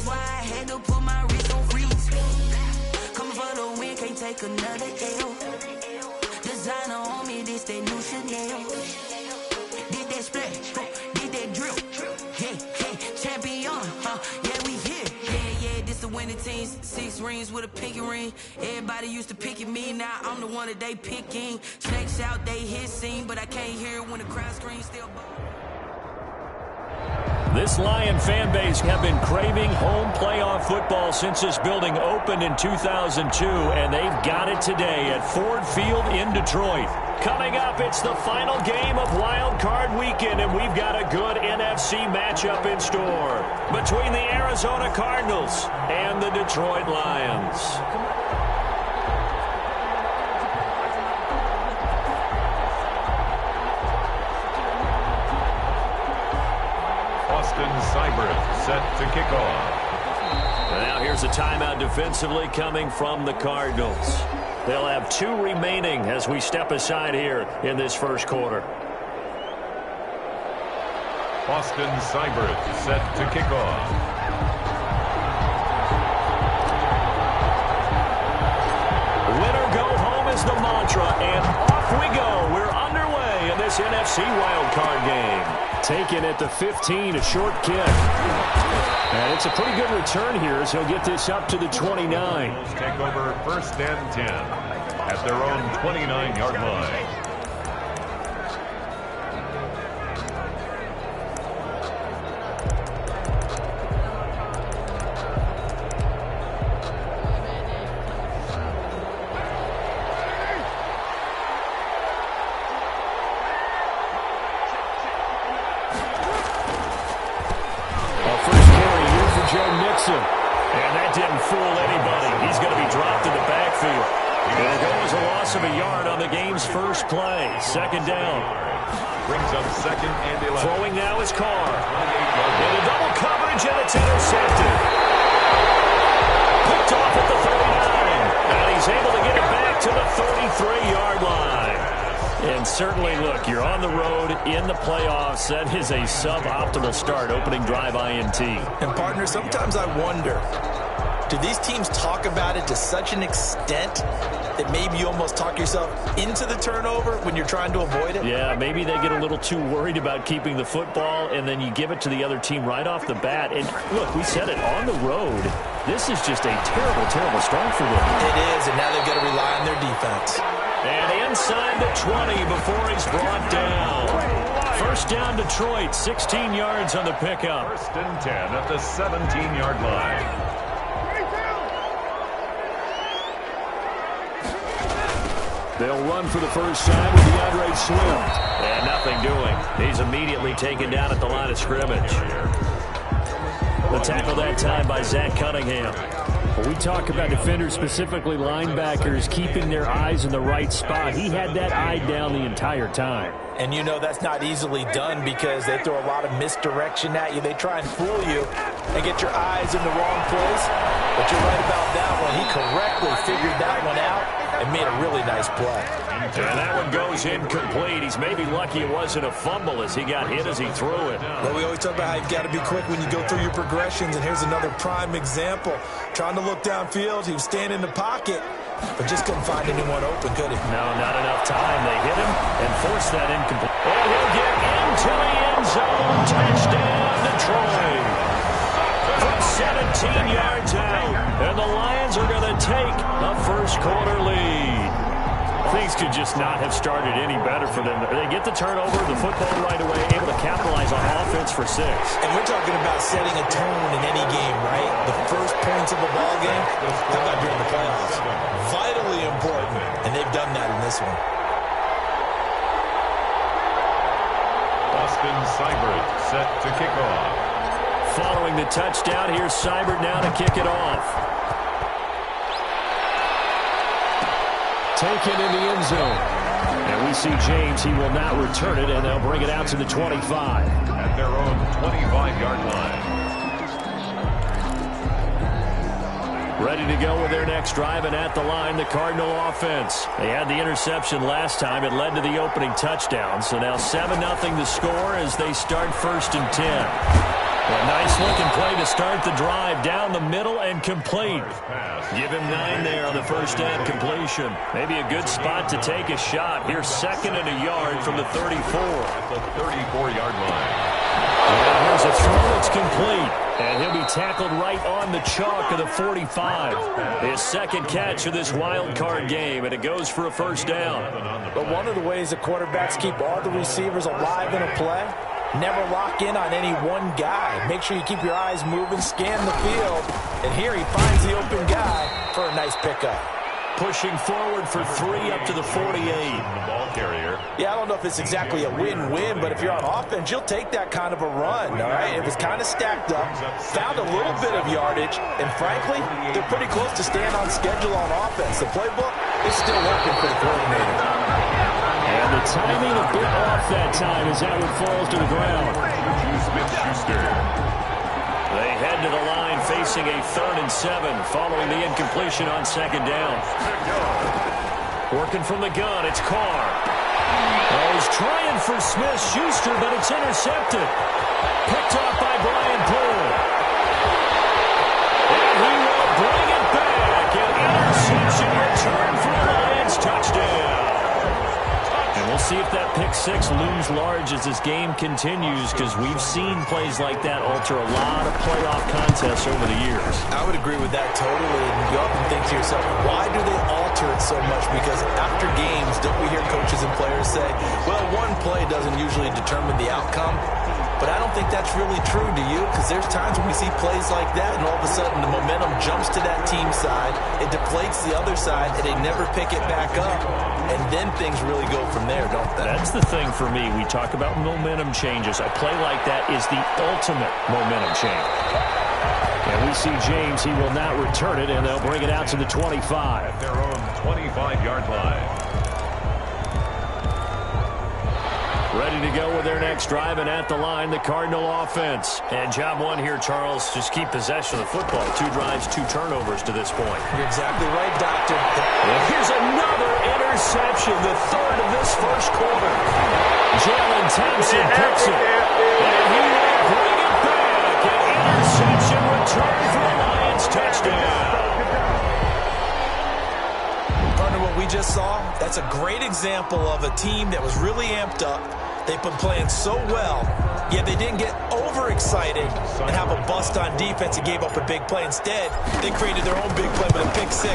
That's why I had to put my wrist on freeze. Coming for the win, can't take another L. Designer on me, this that new Chanel. Did that splash, did that drill. Yeah, champion, yeah, we here. Yeah, this the winning team. 6 rings with a pinky ring. Everybody used to pick at me, now I'm the one that they picking. Snakes out, they hit scene, but I can't hear it when the crowd screams still. This Lion fan base have been craving home playoff football since this building opened in 2002, and they've got it today at Ford Field in Detroit. Coming up, it's the final game of Wild Card Weekend, and we've got a good NFC matchup in store between the Arizona Cardinals and the Detroit Lions. Cybert set to kick off. Now here's a timeout defensively coming from the Cardinals. They'll have 2 remaining as we step aside here in this first quarter. Austin Cybert set to kick off. Winner go home is the mantra, and off we go. We're underway in this NFC wildcard game. Taken at the 15, a short kick. And it's a pretty good return here as he'll get this up to the 29. Take over 1st and 10 at their own 29-yard line. And that didn't fool anybody. He's going to be dropped in the backfield. There goes a loss of a yard on the game's first play. 2nd down. Brings up 2nd and 11. Throwing now is Carr. In a double coverage, and it's intercepted. Picked off at the 39. And he's able to get it back to the 33-yard line. And certainly, look, you're on the road in the playoffs. That is a suboptimal start, opening drive INT. And, partner, sometimes I wonder, do these teams talk about it to such an extent that maybe you almost talk yourself into the turnover when you're trying to avoid it? Yeah, maybe they get a little too worried about keeping the football, and then you give it to the other team right off the bat. And, look, we said it, on the road, this is just a terrible, terrible start for them. It is, and now they've got to rely on their defense. And inside the 20 before he's brought down. 1st down Detroit, 16 yards on the pickup. 1st and 10 at the 17-yard line. They'll run for the first time with DeAndre Swift. And nothing doing. He's immediately taken down at the line of scrimmage. The tackle that time by Zach Cunningham. When we talk about defenders, specifically linebackers, keeping their eyes in the right spot, he had that eye down the entire time. And you know that's not easily done because they throw a lot of misdirection at you. They try and fool you and get your eyes in the wrong place. But you're right about that one. He correctly figured that one out and made a really nice play. And that one goes incomplete. He's maybe lucky it wasn't a fumble as he got hit as he threw it. Well, we always talk about how you've got to be quick when you go through your progressions, and here's another prime example. Trying to look downfield, he was standing in the pocket, but just couldn't find anyone open, could he? No, not enough time. They hit him and forced that incomplete. And he'll get into the end zone. Touchdown, Detroit. From 17 yards out. And the Lions are going to take a first quarter lead. Things could just not have started any better for them. They get the turnover, the football right away, able to capitalize on offense for 6. And we're talking about setting a tone in any game, right? The first points of a ball game, how about during the playoffs? Vitally important, and they've done that in this one. Austin Cybert set to kick off. Following the touchdown, here's Cybert now to kick it off. Taken in the end zone. And we see James, he will not return it, and they'll bring it out to the 25. At their own 25-yard line. Ready to go with their next drive, and at the line, the Cardinal offense. They had the interception last time. It led to the opening touchdown. So now 7-0 the score as they start 1st and 10. A nice looking play to start the drive down the middle and complete. Give him 9 there on the first down completion. Maybe a good spot to take a shot. Here's 2nd and a yard from the 34. At the 34-yard line. And here's a throw. It's complete. And he'll be tackled right on the chalk of the 45. His second catch of this wild card game, and it goes for a first down. But one of the ways that quarterbacks keep all the receivers alive in a play, never lock in on any one guy. Make sure you keep your eyes moving, scan the field. And here he finds the open guy for a nice pickup. Pushing forward for 3 up to the 48. The ball carrier. Yeah, I don't know if it's exactly a win-win, but if you're on offense, you'll take that kind of a run, all right? It was kind of stacked up, found a little bit of yardage, and frankly, they're pretty close to staying on schedule on offense. The playbook is still working for the coordinator. And the timing a bit off that time as that one falls to the ground. They head to the line facing a 3rd and 7 following the incompletion on 2nd down. Working from the gun, it's Carr. Oh, he's trying for Smith-Schuster, but it's intercepted. Picked off by Brian Poole. And he will bring it back. An interception return for the Lions. Touchdown. And we'll see if that pick 6 looms large as this game continues, because we've seen plays like that alter a lot of playoff contests over the years. I would agree with that totally. And you often think to yourself, why do they alter it so much? Because after games, don't we hear coaches and players say, well, one play doesn't usually determine the outcome? But I don't think that's really true, do you? Because there's times when we see plays like that, and all of a sudden the momentum jumps to that team side, it deflates the other side, and they never pick it back up. And then things really go from there, don't they? That's the thing for me. We talk about momentum changes. A play like that is the ultimate momentum change. And we see James. He will not return it, and they'll bring it out to the 25. At their own 25-yard line. Ready to go with their next drive, and at the line, the Cardinal offense. And job one here, Charles, just keep possession of the football. 2 drives, 2 turnovers to this point. You're exactly right, Doctor. And here's another interception, the 3rd of this first quarter. Jalen Thompson picks it, and he will bring it back. An interception return for the Lions. Touchdown. Partner, what we just saw, that's a great example of a team that was really amped up. They've been playing so well, yet they didn't get overexcited and have a bust on defense and gave up a big play. Instead, they created their own big play with a pick 6.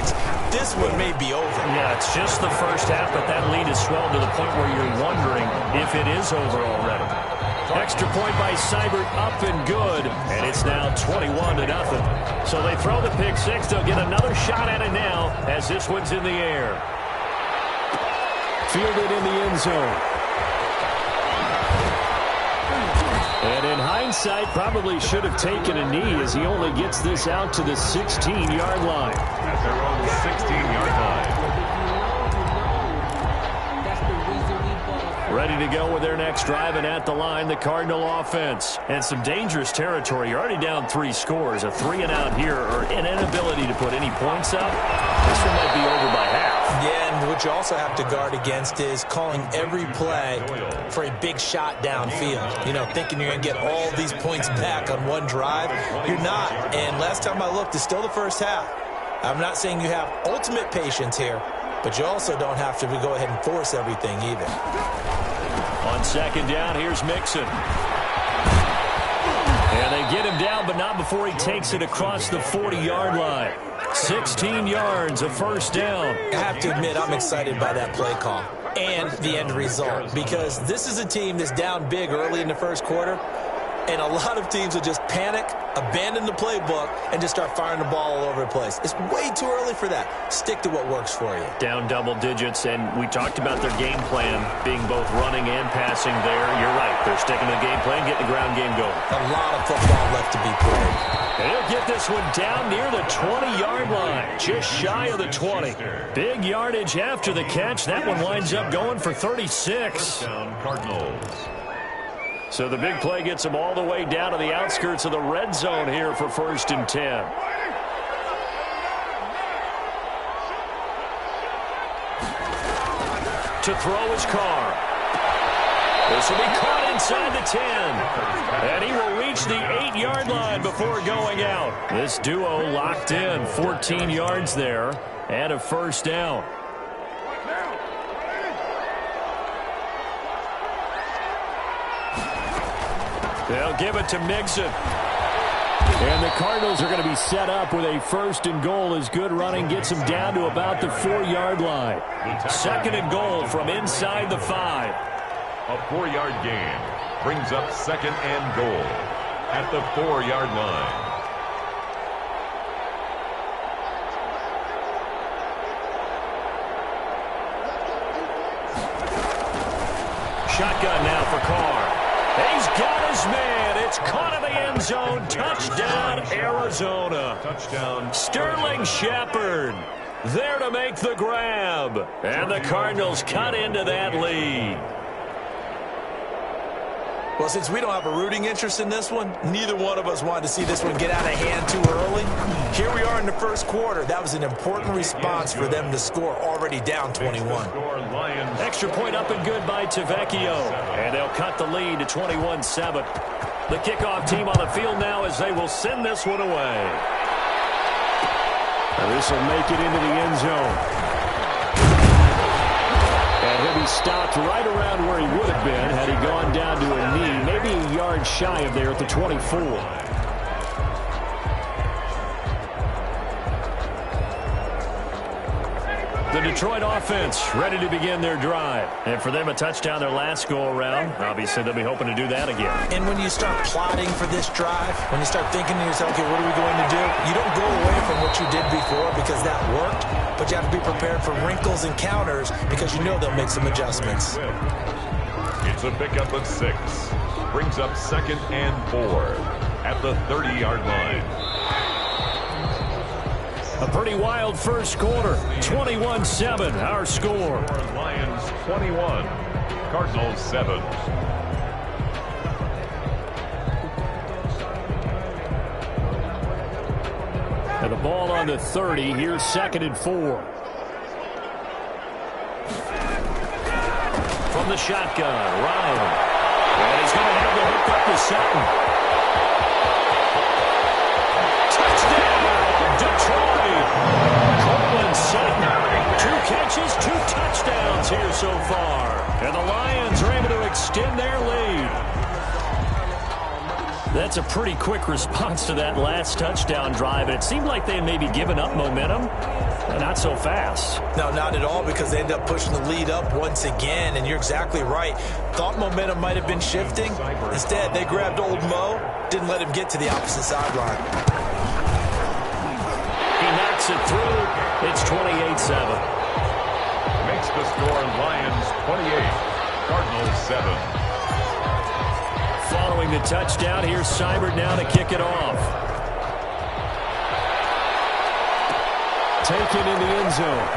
This one may be over. Yeah, it's just the first half, but that lead has swelled to the point where you're wondering if it is over already. Extra point by Seibert, up and good, and it's now 21-0. So they throw the pick 6. They'll get another shot at it now as this one's in the air. Fielded in the end zone. And in hindsight, probably should have taken a knee as he only gets this out to the 16-yard line. At their own 16-yard line. Ready to go with their next drive, and at the line, the Cardinal offense. And some dangerous territory. You're already down 3 scores. A 3-and-out here, or an inability to put any points up. This one might be over by half. Yeah, and what you also have to guard against is calling every play for a big shot downfield. You know, thinking you're going to get all these points back on one drive. You're not. And last time I looked, it's still the first half. I'm not saying you have ultimate patience here, but you also don't have to go ahead and force everything either. On 2nd down, here's Mixon. And they get him down, but not before he takes it across the 40-yard line. 16 yards, a first down. I have to admit, I'm excited by that play call and the end result, because this is a team that's down big early in the first quarter, and a lot of teams will just panic, abandon the playbook, and just start firing the ball all over the place. It's way too early for that. Stick to what works for you. Down double digits, and we talked about their game plan being both running and passing there. You're right. They're sticking to the game plan, getting the ground game going. A lot of football left to be played. And he'll get this one down near the 20-yard line, just shy of the 20. Big yardage after the catch. That one winds up going for 36. Down Cardinals. So the big play gets them all the way down to the outskirts of the red zone here for 1st and 10. To throw is Carr. This will be caught inside the 10. And he will reach the 8-yard line before going out. This duo locked in, 14 yards there, and a first down. They'll give it to Mixon. And the Cardinals are going to be set up with a first and goal as good running gets them down to about the 4-yard line. Second and goal from inside the 5. A 4-yard gain brings up second and goal at the 4-yard line. Shotgun now for Carr. He's got his man. It's caught in the end zone. Touchdown, Arizona. Touchdown. Sterling Shepard there to make the grab. And the Cardinals cut into that lead. Well, since we don't have a rooting interest in this one, neither one of us wanted to see this one get out of hand too early. Here we are in the first quarter. That was an important response for them to score, already down 21. Extra point up and good by Tavecchio. And they'll cut the lead to 21-7. The kickoff team on the field now as they will send this one away. And this will make it into the end zone. And he'll be stopped right around where he would have been had he gone down to a knee, maybe a yard shy of there at the 24. The Detroit offense ready to begin their drive. And for them, a touchdown their last go-around. Obviously, they'll be hoping to do that again. And when you start plotting for this drive, when you start thinking to yourself, okay, what are we going to do? You don't go away from what you did before because that worked, but you have to be prepared for wrinkles and counters because you know they'll make some adjustments. It's a pickup of 6. Brings up second and 4 at the 30-yard line. A pretty wild first quarter. 21-7, our score. Lions 21, Cardinals 7. And the ball on the 30. Here's second and 4. From the shotgun, Ryan. And he's going to have the hook up to Sutton. Touchdown, Detroit. Cortland Sutton. 2 catches, 2 touchdowns here so far. And the Lions are able to extend their lead. That's a pretty quick response to that last touchdown drive. And it seemed like they had maybe given up momentum. Not so fast. No, not at all, because they end up pushing the lead up once again. And you're exactly right. Thought momentum might have been shifting. Instead, they grabbed old Mo, didn't let him get to the opposite sideline. He knocks it through. It's 28-7. Makes the score Lions 28, Cardinals 7. Following the touchdown, here's Seibert now to kick it off. Taken in the end zone.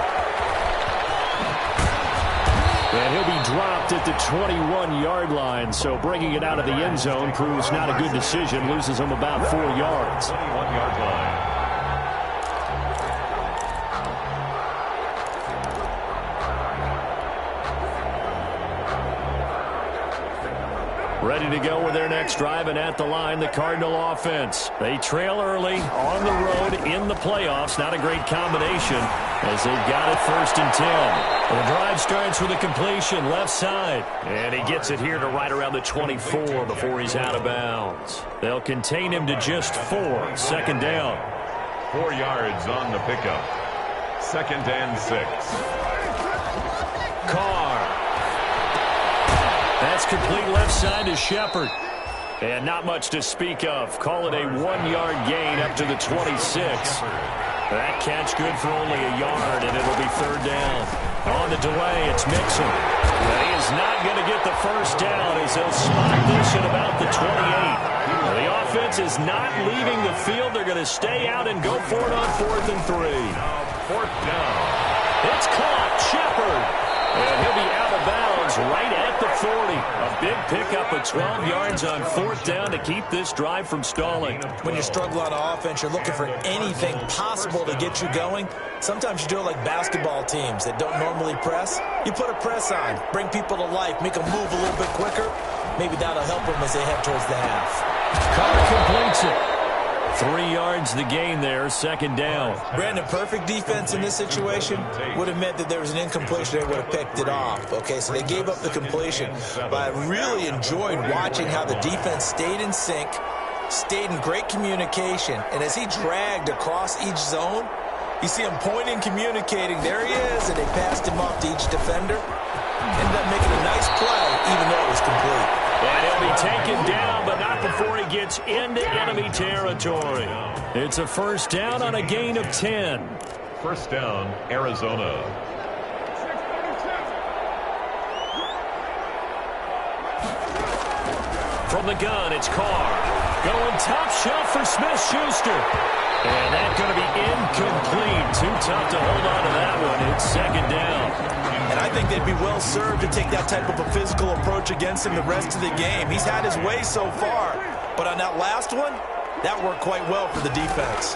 And he'll be dropped at the 21-yard line, so bringing it out of the end zone proves not a good decision. Loses him about 4 yards. 21-yard line. Ready to go with their next drive, and at the line, the Cardinal offense. They trail early on the road in the playoffs. Not a great combination as they've got it first and 10. And the drive starts with a completion left side. And he gets it here to right around the 24 before he's out of bounds. They'll contain him to just 4. Second down. 4 yards on the pickup. Second and 6. Carr. That's complete left side to Shepard. And not much to speak of. Call it a 1-yard gain up to the 26. That catch good for only a yard, and it'll be third down. On the delay, it's Mixon. But he is not going to get the first down as they'll spot this at about the 28. The offense is not leaving the field. They're going to stay out and go for it on 4th and 3. Fourth down. It's caught. Shepard. And he'll be out of bounds right at the 40. A big pickup of 12 yards on 4th down to keep this drive from stalling. When you struggle on offense, you're looking for anything possible to get you going. Sometimes you do it like basketball teams that don't normally press. You put a press on, bring people to life, make them move a little bit quicker. Maybe that'll help them as they head towards the half. Carr completes it. 3 yards the gain there, 2nd down. Brandon, perfect defense in this situation would have meant that there was an incompletion. They would have picked it off. Okay, so they gave up the completion. But I really enjoyed watching how the defense stayed in sync, stayed in great communication. And as he dragged across each zone, you see him pointing, communicating. There he is, and they passed him off to each defender. Ended up making a nice play, even though it was complete. And he'll be taken down, but not before he gets into enemy territory. It's a 1st down on a gain of 10. 1st down, Arizona. From the gun, it's Carr. Going top shelf for Smith-Schuster. And that's going to be incomplete. Too tough to hold on to that one. It's 2nd down. And I think they'd be well served to take that type of a physical approach against him the rest of the game. He's had his way so far. But on that last one, that worked quite well for the defense.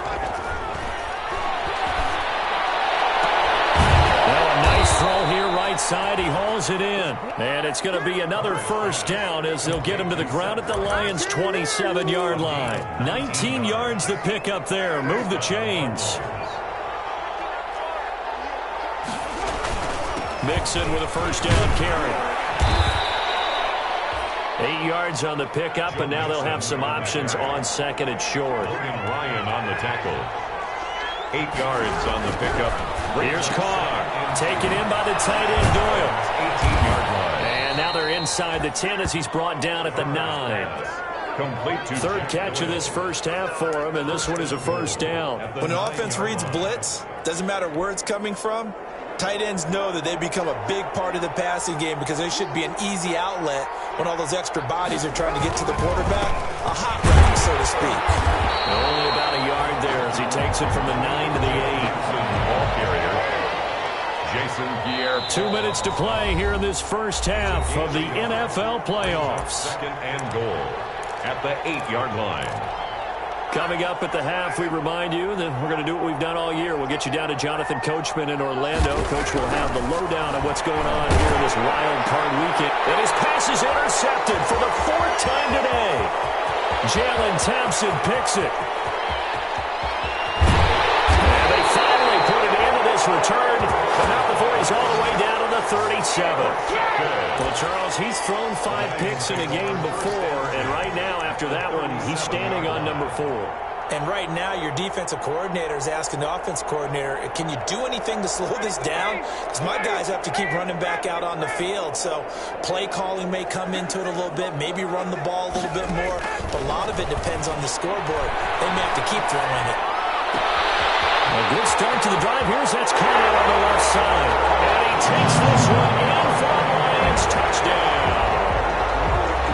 Well, a nice throw here right side. He hauls it in. And it's going to be another 1st down as they'll get him to the ground at the Lions' 27-yard line. 19 yards to pick up there. Move the chains. Mixon with a 1st down carry. 8 yards on the pickup, and now they'll have some options on 2nd and short. Ryan on the tackle. 8 yards on the pickup. Here's Carr. Taken in by the tight end Doyle. 18-yard line. And now they're inside the 10 as he's brought down at the 9. Complete to 3rd catch of this 1st half for him, and this one is a 1st down. When an offense reads blitz, doesn't matter where it's coming from, tight ends know that they become a big part of the passing game because they should be an easy outlet when all those extra bodies are trying to get to the quarterback. A hot route, so to speak. Only about a yard there as he takes it from the 9 to the 8. ball carrier. Jason Pierre. 2 minutes to play here in this 1st half of the NFL playoffs. 2nd and goal at the 8-yard line. Coming up at the half, we remind you that we're going to do what we've done all year. We'll get you down to Jonathan Coachman in Orlando. Coach will have the lowdown of what's going on here in this wild card weekend. And his pass is intercepted for the 4th time today. Jalen Thompson picks it. And they finally put it into this return, but not before he's all the way down to the 37. Well, Charles, he's thrown 5 picks in a game before, and right now, after that one, he's standing on number 4. And right now, your defensive coordinator is asking the offense coordinator, can you do anything to slow this down? Because my guys have to keep running back out on the field. So play calling may come into it a little bit, maybe run the ball a little bit more. But a lot of it depends on the scoreboard. They may have to keep throwing it. A good start to the drive. Here's that's Conrad on the left side. And he takes this one in for the Lions. Touchdown.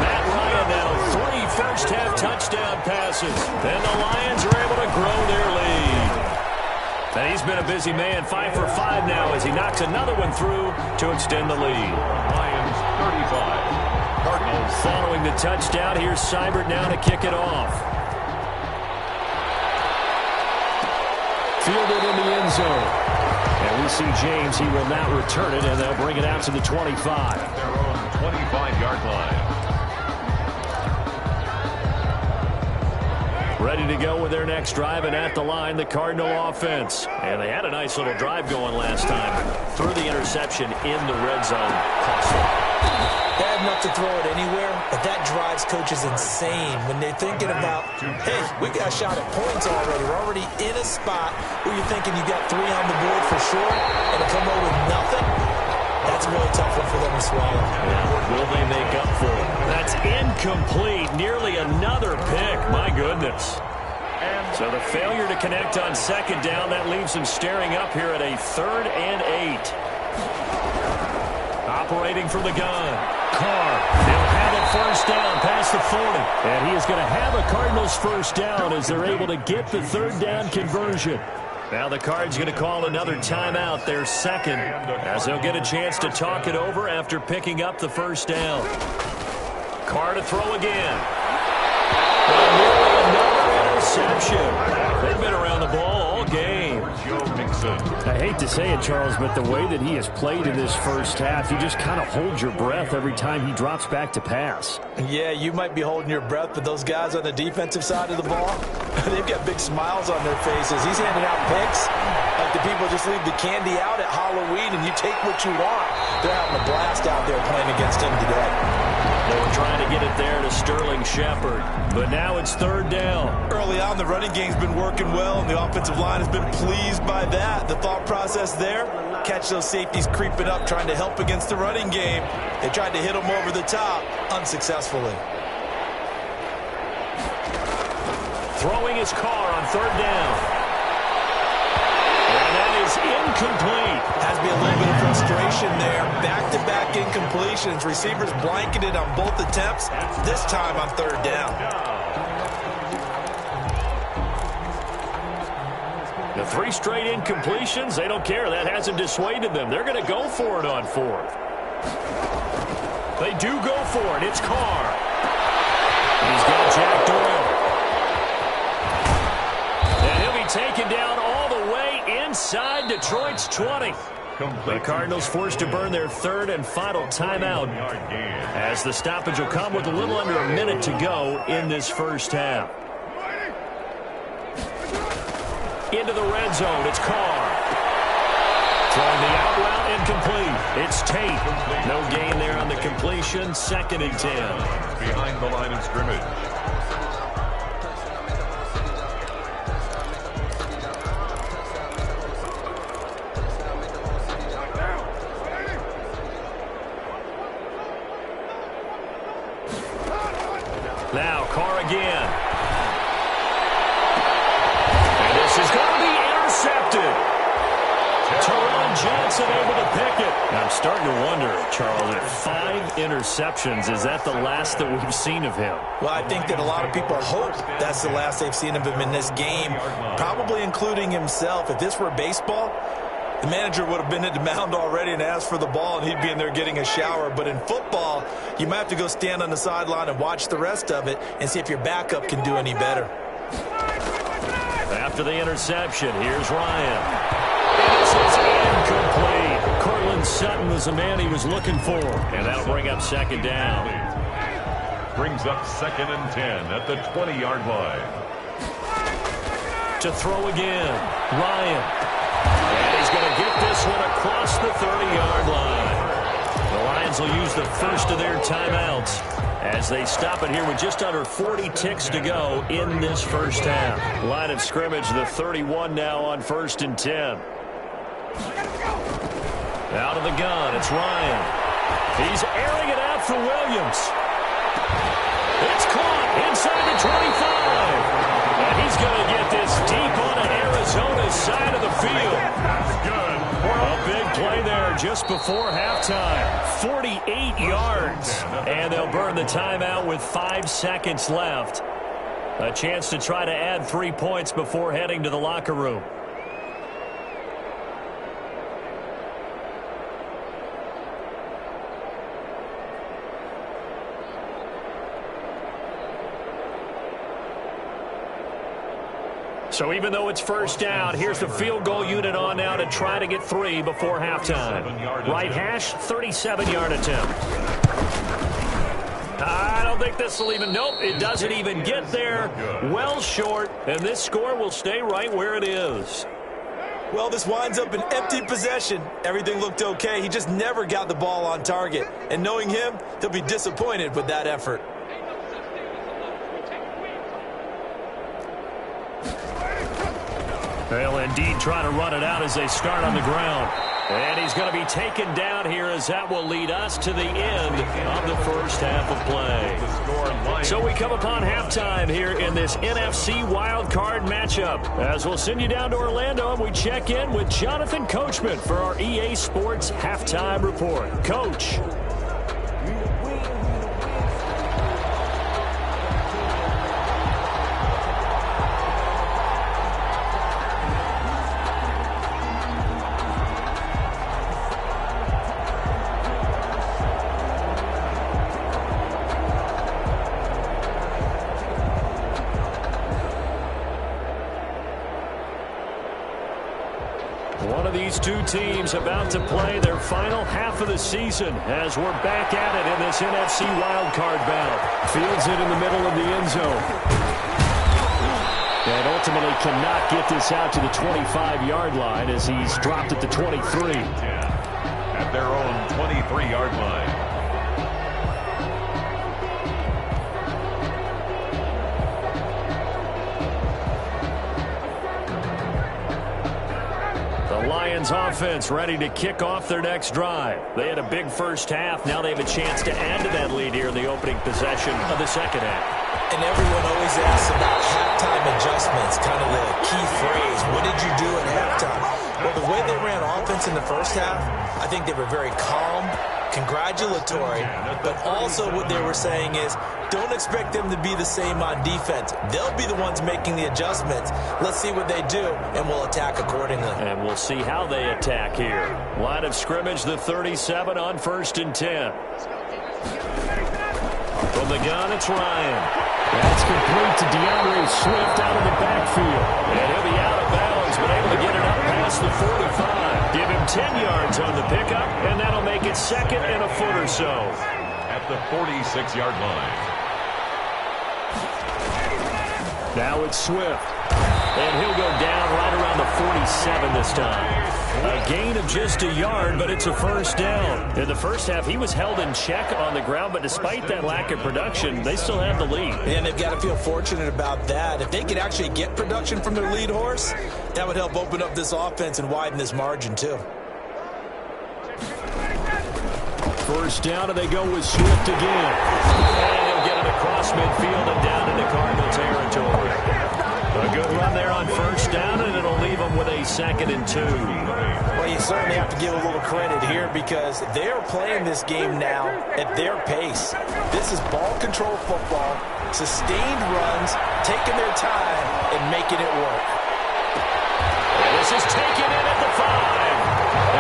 Matt Ryan now 3 first-half touchdown passes. And the Lions are able to grow their lead. And he's been a busy man, 5 for 5 now as he knocks another one through to extend the lead. Lions 35. Cardinals following the touchdown. Here's Seibert now to kick it off. Fielded in the end zone. And we see James. He will now return it, and they'll bring it out to the 25. at their own 25-yard line. Ready to go with their next drive, and at the line, the Cardinal offense. And they had a nice little drive going last time. Threw the interception in the red zone. Costly. Bad enough to throw it anywhere, but that drives coaches insane when they're thinking about, hey, we got a shot at points already. We're already in a spot where you're thinking you got 3 on the board for sure, and to come away with nothing, that's a really tough one for them to swallow. Yeah, will they make up for it? That's incomplete. Nearly another pick. My goodness. So the failure to connect on 2nd down, that leaves them staring up here at a 3rd and 8. Operating from the gun. Carr. They'll have it 1st down past the 40. And he is going to have a Cardinals 1st down as they're able to get the 3rd down conversion. Now the Cards going to call another timeout, their second, as they'll get a chance to talk it over after picking up the first down. Carr to throw again. And nearly another interception. They've been around the ball all game. I hate to say it, Charles, but the way that he has played in this first half, you just kind of hold your breath every time he drops back to pass. Yeah, you might be holding your breath, but those guys on the defensive side of the ball, they've got big smiles on their faces. He's handing out picks like the people just leave the candy out at Halloween and you take what you want. They're having a blast out there playing against him today. They were trying to get it there to Sterling Shepard, but now it's third down. Early on, the running game's been working well, and the offensive line has been pleased by that. The thought process there, catch those safeties creeping up, trying to help against the running game. They tried to hit them over the top, unsuccessfully. Throwing his Carr on third down. And that is incomplete. Has to be a little bit of frustration there. Back-to-back incompletions. Receivers blanketed on both attempts, this time on third down. The 3 straight incompletions, they don't care. That hasn't dissuaded them. They're going to go for it on fourth. They do go for it. It's Carr. He's got Jack Doyle. And he'll be taken down all the way inside Detroit's 20. The Cardinals forced to burn their third and final timeout as the stoppage will come with a little under a minute to go in this first half. Into the red zone, it's Carr. Throwing the out route, incomplete. It's Tate. No gain there on the completion, 2nd and 10. Behind the line of scrimmage. Now Carr again. And this is going to be intercepted. Teron Johnson able to pick it. I'm starting to wonder, Charles, if 5 interceptions, is that the last that we've seen of him? Well, I think that a lot of people hope that's the last they've seen of him in this game, probably including himself. If this were baseball, the manager would have been at the mound already and asked for the ball, and he'd be in there getting a shower. But in football, you might have to go stand on the sideline and watch the rest of it and see if your backup can do any better. After the interception, here's Ryan. And this is incomplete. Cortland Sutton was the man he was looking for. And that'll bring up 2nd down. Brings up 2nd and 10 at the 20-yard line. To throw again, Ryan. And he's going to get this one across the 30-yard line. The Lions will use the first of their timeouts as they stop it here with just under 40 ticks to go in this first half. Line of scrimmage, the 31 now on 1st and 10. Out of the gun, it's Ryan. He's airing it out for Williams. It's caught inside the 25. And he's going to get this deep onto Arizona's side of the field. Good. A big play there just before halftime. 48 yards. And they'll burn the timeout with 5 seconds left. A chance to try to add 3 points before heading to the locker room. So even though it's first down, here's the field goal unit on now to try to get 3 before halftime. Right hash, 37-yard attempt. I don't think this will even, nope, it doesn't even get there. Well short, and this score will stay right where it is. Well, this winds up an empty possession. Everything looked okay. He just never got the ball on target. And knowing him, he'll be disappointed with that effort. They'll indeed try to run it out as they start on the ground. And he's going to be taken down here as that will lead us to the end of the first half of play. So we come upon halftime here in this NFC wildcard matchup. As we'll send you down to Orlando and we check in with Jonathan Coachman for our EA Sports Halftime Report. Coach. One of these two teams about to play their final half of the season as we're back at it in this NFC wildcard bout. Fields it in the middle of the end zone. And ultimately cannot get this out to the 25-yard line as he's dropped at the 23. At their own 23-yard line. Lions offense ready to kick off their next drive. They had a big first half. Now they have a chance to add to that lead here in the opening possession of the second half. And everyone always asks about halftime adjustments, kind of the key phrase. What did you do at halftime? Well, the way they ran offense in the first half, I think they were very calm, congratulatory, but also what they were saying is don't expect them to be the same on defense. They'll be the ones making the adjustments. Let's see what they do, and we'll attack accordingly. And we'll see how they attack here. Line of scrimmage, the 37 on 1st and 10. From the gun, it's Ryan. That's complete to DeAndre Swift out of the backfield. And he'll be out of bounds, but able to get it up past the 45. Give him 10 yards on the pickup, and that'll make it second and a foot or so. At the 46-yard line. Now it's Swift. And he'll go down right around the 47 this time. A gain of just a yard, but it's a first down. In the first half, he was held in check on the ground, but despite that lack of production, they still have the lead. And they've got to feel fortunate about that. If they could actually get production from their lead horse, that would help open up this offense and widen this margin too. First down, and they go with Swift again. And he'll get it across midfield and down into Cardinal territory. A good run there on first down, and it'll leave them with a 2nd and 2. Well, you certainly have to give a little credit here because they are playing this game now at their pace. This is ball control football, sustained runs, taking their time, and making it work. And this is taken in at the 5.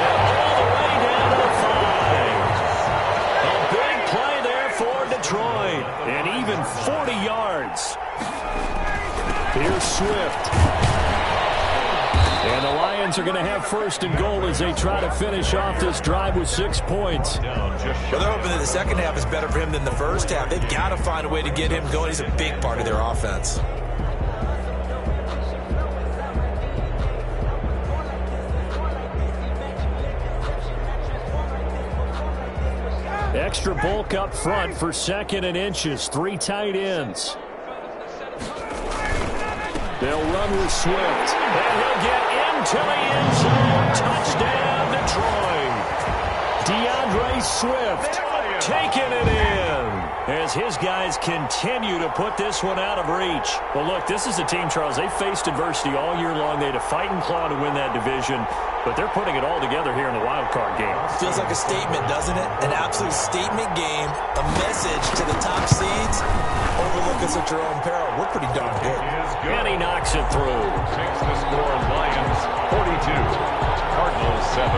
And all the way down to the 5. A big play there for Detroit. And even 40 yards. Here's Swift. And the Lions are going to have 1st and goal as they try to finish off this drive with 6 points. Well, they're hoping that the second half is better for him than the first half. They've got to find a way to get him going. He's a big part of their offense. Extra bulk up front for 2nd and inches. 3 tight ends. They'll run with Swift. And he'll get into the end zone. Touchdown, Detroit. DeAndre Swift taking it in as his guys continue to put this one out of reach. Well, look, this is a team, Charles, they faced adversity all year long. They had to fight and claw to win that division, but they're putting it all together here in the wild card game. Feels like a statement, doesn't it? An absolute statement game, a message to the top seeds. Overlook us at your own peril. We're pretty darn good. And he knocks it through. Makes the score Lions 42, Cardinals 7.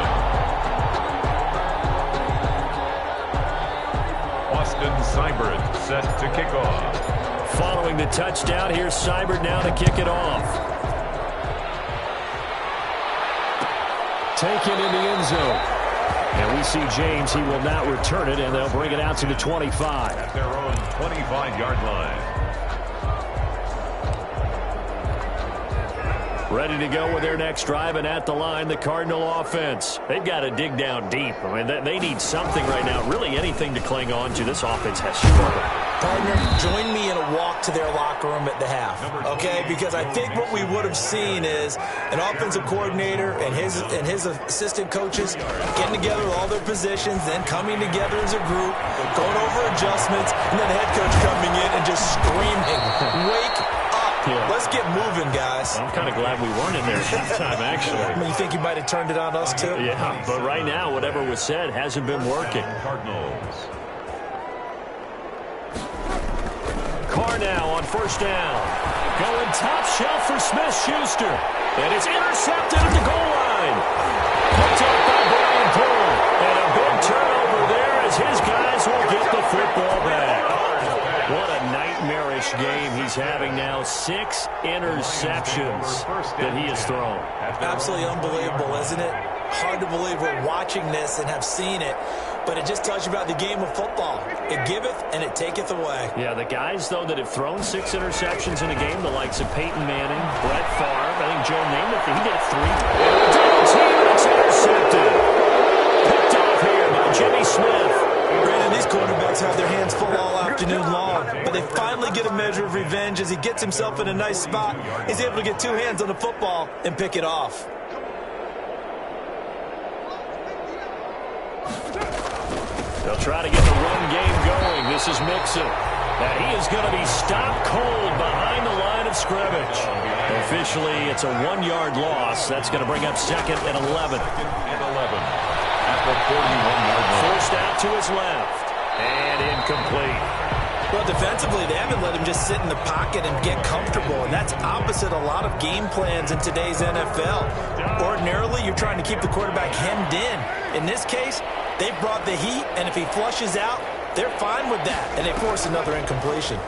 Austin Seibert set to kick off. Following the touchdown, here's Seibert now to kick it off. Taken in the end zone. And we see James, he will not return it, and they'll bring it out to the 25. At their own 25-yard line. Ready to go with their next drive, and at the line, the Cardinal offense. They've got to dig down deep. I mean, they need something right now, really anything to cling on to. This offense has struggled. Partner, join me in a walk to their locker room at the half, okay? Because I think what we would have seen is an offensive coordinator and his assistant coaches getting together with all their positions, then coming together as a group, going over adjustments, and then the head coach coming in and just screaming, wake up. Yeah. Let's get moving, guys. I'm kind of glad we weren't in there at halftime, actually. I mean, you think you might have turned it on us, too? Yeah, but right now, whatever was said hasn't been working. Cardinals. Carr now on first down. Going top shelf for Smith-Schuster. And it's intercepted at the goal line. Picked up by Brian Poole. And a big turnover there as his guys will get the football back. What a nightmarish game he's having now. 6 interceptions that he has thrown. Absolutely unbelievable, isn't it? Hard to believe we're watching this and have seen it, but it just tells you about the game of football. It giveth and it taketh away. Yeah, the guys, though, that have thrown 6 interceptions in a game, the likes of Peyton Manning, Brett Favre, I think Joe Namath, he did 3. Double team, and it's intercepted. Picked off here by Jimmy Smith. Brandon, these quarterbacks have their hands full all afternoon long, but they finally get a measure of revenge as he gets himself in a nice spot. He's able to get 2 hands on the football and pick it off. They'll try to get the run game going. This is Mixon. And he is going to be stopped cold behind the line of scrimmage. Officially, it's a 1-yard loss. That's going to bring up 2nd and 11. At the 41-yard line. Forced out to his left. And incomplete. Well, defensively, they haven't let him just sit in the pocket and get comfortable, and that's opposite a lot of game plans in today's NFL. Ordinarily, you're trying to keep the quarterback hemmed in. In this case, they've brought the heat, and if he flushes out, they're fine with that, and they force another incompletion.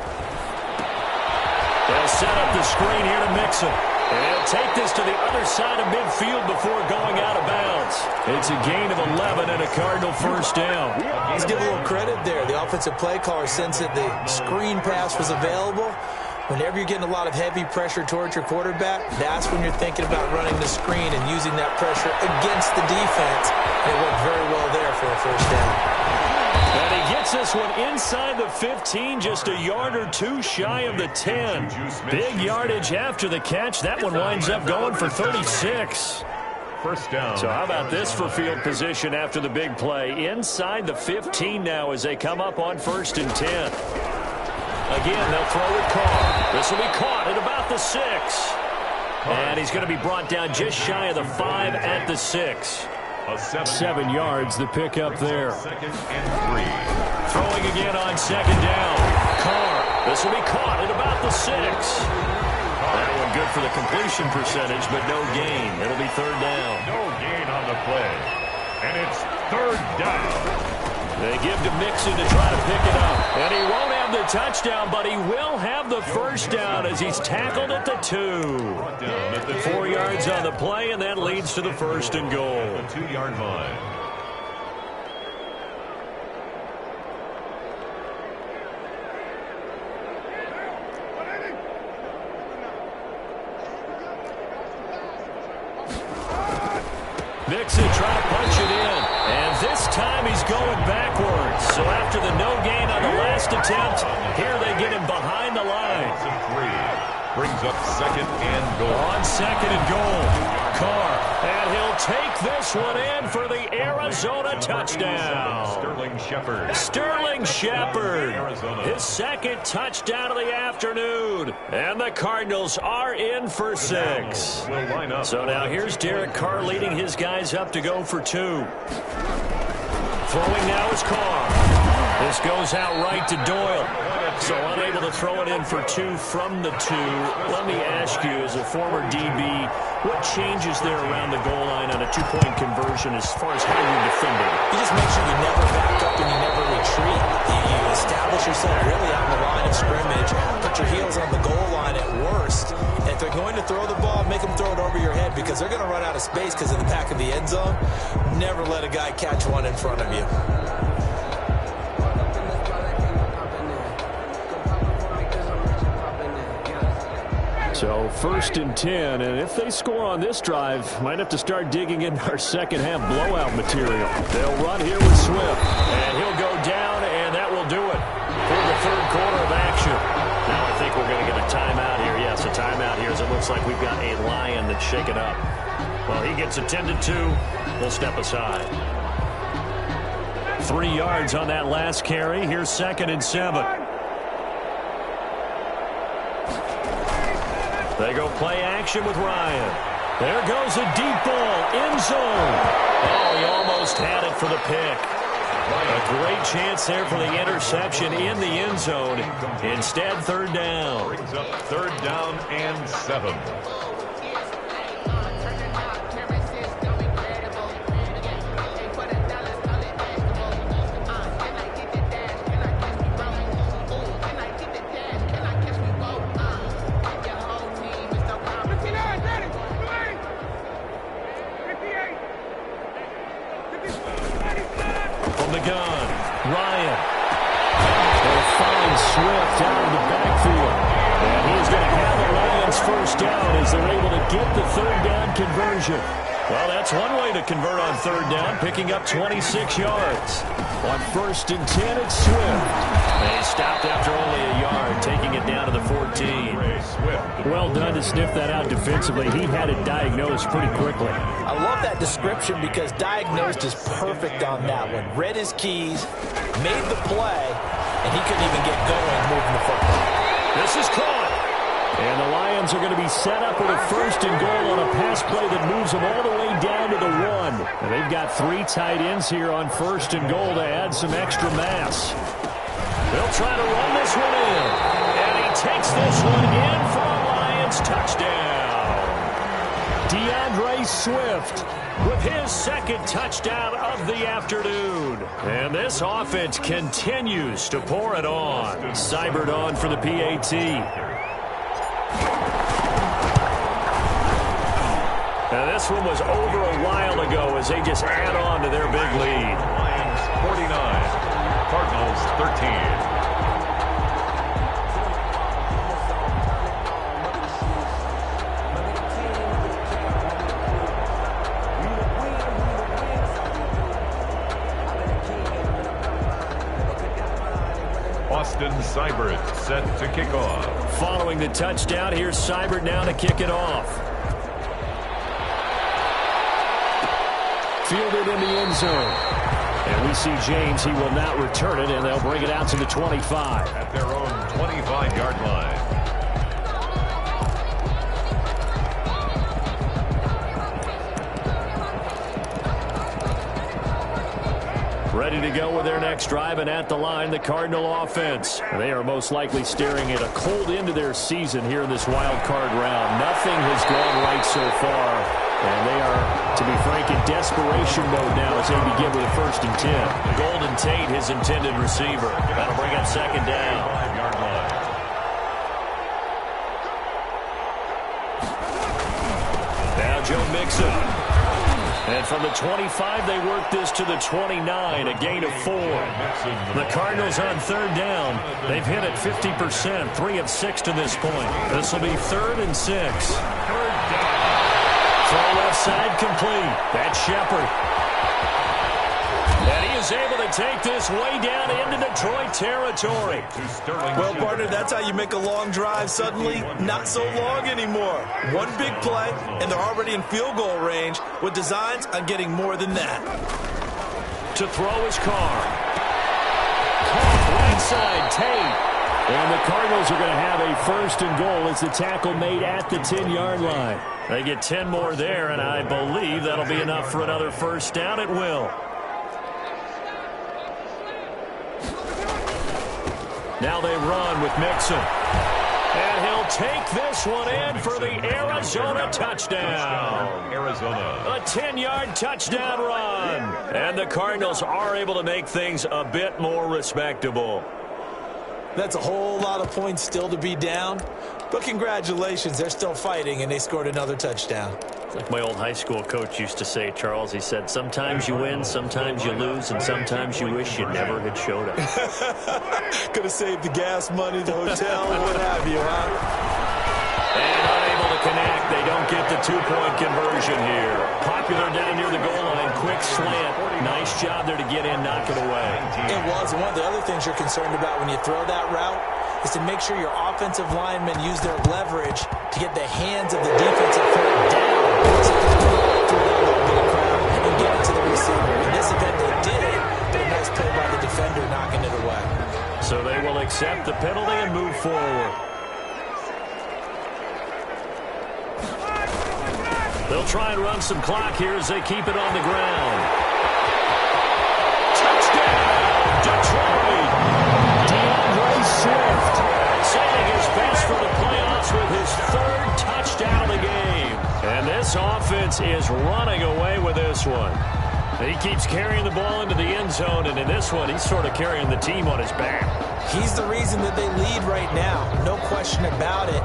They'll set up the screen here to Mixon. And he'll take this to the other side of midfield before going out of bounds. It's a gain of 11 and a Cardinal first down. Let's give a little credit there. The offensive play caller sensed that the screen pass was available. Whenever you're getting a lot of heavy pressure towards your quarterback, that's when you're thinking about running the screen and using that pressure against the defense. And it worked very well there for a first down. And he gets this one inside the 15, just a yard or 2 shy of the 10. Big yardage after the catch. That one winds up going for 36. First down. So how about this for field position after the big play? Inside the 15 now as they come up on 1st and 10. Again, they'll throw it Carr. This will be caught at about the 6. And he's going to be brought down just shy of the 5 at the 6. 7 yards, the pick up there. 2nd and 3. Throwing again on 2nd down. Carr. This will be caught at about the 6. That one good for the completion percentage, but no gain. It'll be 3rd down. No gain on the play. And it's 3rd down. They give to Mixon to try to pick it up. And he won't have the touchdown, but he will have the first down as he's tackled at the 2. 4 yards on the play, and that leads to the 1st and goal. The 2-yard line. Mixon trying to punch it in. And this time he's going backwards. So after the no gain on the last attempt, here they get him behind the line. 3. Brings up 2nd and goal. On 2nd and goal. Carr. And he'll take this one in for the Arizona touchdown. Sterling Shepard. Sterling Shepard. His 2nd touchdown of the afternoon. And the Cardinals are in for 6. Will line up. So now here's Derek Carr leading his guys up to go for 2. Throwing now is Carr. This goes out right to Doyle. So unable to throw it in for 2 from the 2. Let me ask you, as a former DB, what changes there around the goal line on a 2-point conversion as far as how you're defending? You just make sure you never back up and you never retreat. You establish yourself really out in the line of scrimmage, put your heels on the goal line at worst. And if they're going to throw the ball, make them throw it over your head because they're going to run out of space because of the back of the end zone. Never let a guy catch one in front of you. So 1st and 10, and if they score on this drive, might have to start digging into our second half blowout material. They'll run here with Swift, and he'll go down, and that will do it for the 3rd quarter of action. Now I think we're going to get a timeout here. Yes, a timeout here as it looks like we've got a lion that's shaken up. Well, he gets attended to. We'll step aside. 3 yards on that last carry. Here's 2nd and 7. They go play action with Ryan. There goes a deep ball, end zone. Oh, he almost had it for the pick. A great chance there for the interception in the end zone. Instead, 3rd down. Brings up 3rd down and 7. gun. Ryan. They'll find Swift out of the backfield. And he's going to have the Lions first down as they're able to get the third down conversion. Well, that's one way to convert on third down, picking up 26 yards. On 1st and 10, it's Swift. They stopped after only a yard, taking it down to the 14. Well done to sniff that out defensively. He had it diagnosed pretty quickly. I love that description because diagnosed is perfect on that one. Read his keys, made the play, and he couldn't even get going moving the football. This is caught. And the Lions are going to be set up with a 1st and goal on a pass play that moves them all the way down to the 1. And they've got 3 tight ends here on 1st and goal to add some extra mass. They'll try to run this one in. And he takes this one in for a Lions touchdown. DeAndre Swift with his 2nd touchdown of the afternoon. And this offense continues to pour it on. Seibert on for the PAT. Now this one was over a while ago as they just add on to their big lead. Lions 49, Cardinals 13. Austin Seibert set to kick off. Following the touchdown, here's Seibert now to kick it off. fielded in the end zone. And we see James. He will not return it, and they'll bring it out to the 25. At their own 25-yard line. Ready to go with their next drive, and at the line, the Cardinal offense. They are most likely staring at a cold end to their season here in this wild card round. Nothing has gone right so far, and they are, to be frank, in desperation mode now as they begin with a 1st and 10. Golden Tate, his intended receiver. That'll bring up 2nd down. 5-yard line. Now Joe Mixon. And from the 25, they work this to the 29, a gain of 4. The Cardinals on 3rd down. They've hit it 50%, 3 of 6 to this point. This will be 3rd and 6. 3rd down. Throw left side complete. That's Shepard. And he is able to take this way down into Detroit territory. Well, partner, that's how you make a long drive suddenly not so long anymore. One big play, and they're already in field goal range with designs on getting more than that. To throw his car. Caught right side, Tate. And the Cardinals are going to have a 1st and goal as the tackle made at the 10-yard line. They get 10 more there, and I believe that'll be enough for another 1st down. It will. Now they run with Mixon. And he'll take this one in for the Arizona touchdown. Arizona. A 10-yard touchdown run. And the Cardinals are able to make things a bit more respectable. That's a whole lot of points still to be down. But congratulations, they're still fighting, and they scored another touchdown. Like my old high school coach used to say, Charles, he said, sometimes you win, sometimes you lose, and sometimes you wish you never had showed up. Could have saved the gas money, the hotel, what have you, huh? And unable to connect. They don't get the 2-point conversion here. Popular down near the goal line. Quick slant. Nice job there to get in, knock it away. It was. And one of the other things you're concerned about when you throw that route is to make sure your offensive linemen use their leverage to get the hands of the defensive player down. So they can go through that little bit of crowd and get it to the receiver. In this event, they did, but a nice play by the defender knocking it away. So they will accept the penalty and move forward. They'll try and run some clock here as they keep it on the ground. Touchdown, Detroit! DeAndre Swift Saving his best for the playoffs with his 3rd touchdown of the game. And this offense is running away with this one. He keeps carrying the ball into the end zone, and in this one, he's sort of carrying the team on his back. He's the reason that they lead right now. No question about it.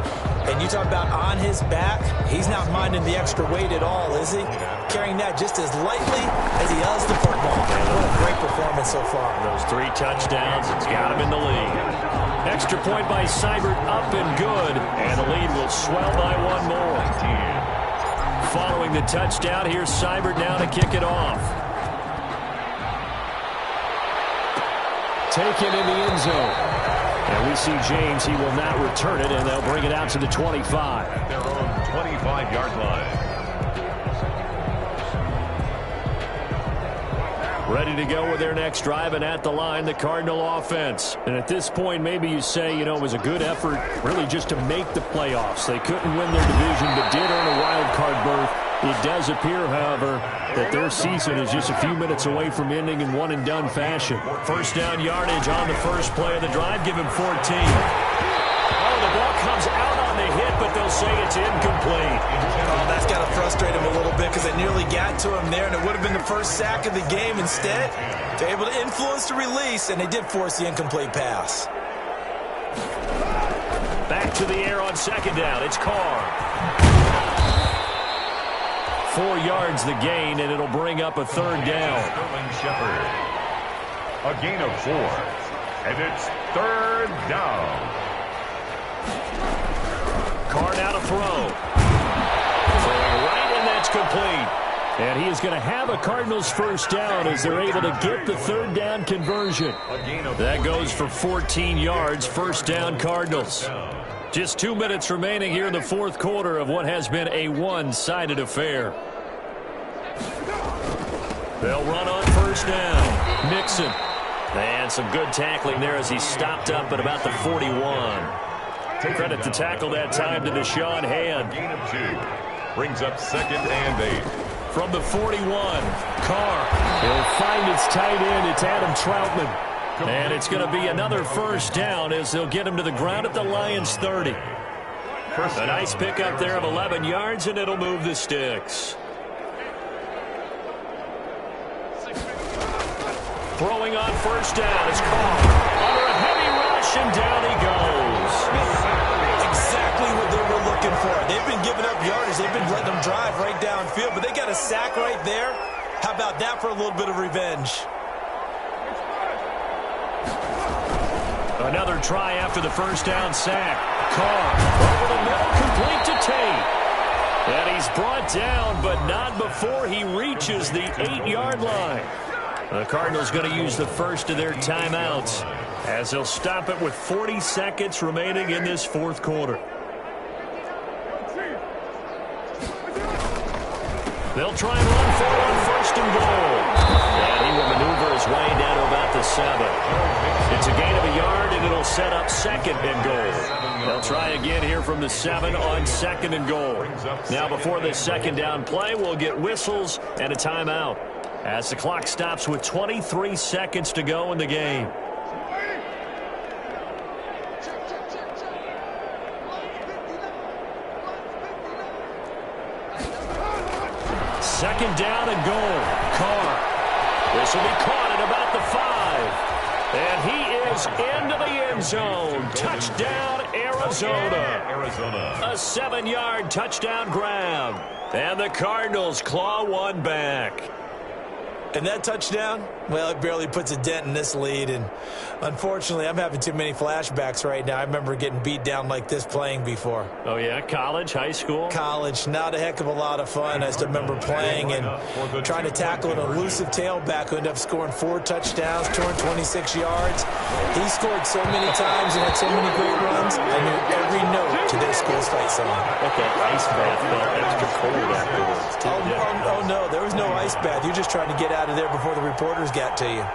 And you talk about on his back, he's not minding the extra weight at all, is he? Carrying that just as lightly as he does the football. What a great performance so far. Those 3 touchdowns, it's got him in the lead. Extra point by Seibert, up and good. And the lead will swell by 1 more. Following the touchdown, here's Seibert now to kick it off. Taken in the end zone. And we see James, he will not return it, and they'll bring it out to the 25. At their own 25-yard line. Ready to go with their next drive, and at the line, the Cardinal offense. And at this point, maybe you say, you know, it was a good effort really just to make the playoffs. They couldn't win their division, but did earn a wild card berth. It does appear, however, that their season is just a few minutes away from ending in one-and-done fashion. First down yardage on the first play of the drive. Give him 14. Oh, the ball comes out on the hit, but they'll say it's incomplete. Oh, that's got to frustrate him a little bit because it nearly got to him there, and it would have been the first sack of the game. Instead, they're able to influence the release, and they did force the incomplete pass. Back to the air on second down. It's Carr. 4 yards the gain, and it'll bring up a third down. Sterling Shepard. A gain of 4. And it's third down. Carr now to throw. Throwing right, and that's complete. And he is going to have a Cardinals first down as they're able to get the third down conversion. That goes for 14 yards. First down, Cardinals. Just 2 minutes remaining here in the fourth quarter of what has been a one-sided affair. They'll run on first down. Mixon. And some good tackling there as he stopped up at about the 41. Credit to tackle that time to Deshaun Hand. Gain of 2. Brings up second and 8. From the 41, Carr. He'll find his tight end. It's Adam Troutman. And it's going to be another first down as they'll get him to the ground at the Lions' 30. A nice pickup there of 11 yards, and it'll move the sticks. Throwing on first down is Carr. Under a heavy rush, and down he goes. Exactly what they were looking for. They've been giving up yardage. They've been letting them drive right downfield, but they got a sack right there. How about that for a little bit of revenge? Another try after the first down sack. Carr over the middle, complete to Tate. And he's brought down, but not before he reaches the 8-yard line. The Cardinals going to use the first of their timeouts as they'll stop it with 40 seconds remaining in this fourth quarter. They'll try and run for it on first and goal. And he will maneuver his way down to about the 7. It's a gain of a yard, and it'll set up second and goal. They'll try again here from the 7 on second and goal. Now, before this second down play, we'll get whistles and a timeout as the clock stops with 23 seconds to go in the game. Second down and goal. Carr. This will be caught at about the 5. And he is into the end zone. Touchdown, Arizona. A 7-yard touchdown grab. And the Cardinals claw one back. And that touchdown, well, it barely puts a dent in this lead. And unfortunately, I'm having too many flashbacks right now. I remember getting beat down like this playing before. Oh, yeah? College, high school? College. Not a heck of a lot of fun. I still remember playing and trying to tackle an elusive tailback who ended up scoring 4 touchdowns, 226 yards. He scored so many times and had so many great runs. I knew every note to their school's fight song. Like that ice bath felt extra cold afterwards, too. Oh, no. There was no ice bath. You're just trying to get out of there before the reporters got to you.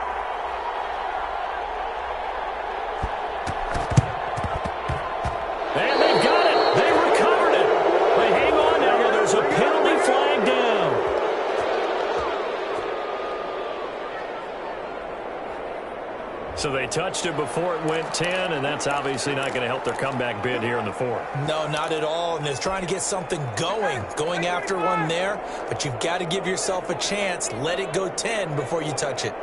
And they've got it. They recovered it. They hang on now. There's a penalty flag down. So they touched it before it went 10, and that's obviously not going to help their comeback bid here in the fourth. No, not at all. And they're trying to get something going after one there. But you've got to give yourself a chance. Let it go 10 before you touch it.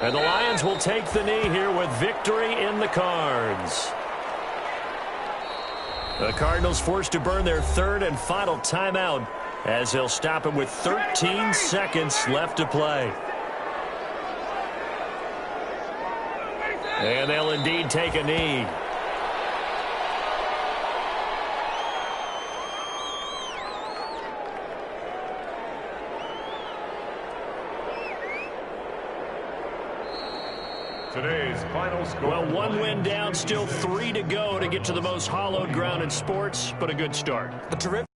And the Lions will take the knee here with victory in the cards. The Cardinals forced to burn their third and final timeout as they'll stop it with 13 seconds left to play. And they'll indeed take a knee. Today's final score. Well, one win down, still 3 to go to get to the most hallowed ground in sports, but a good start. A terrific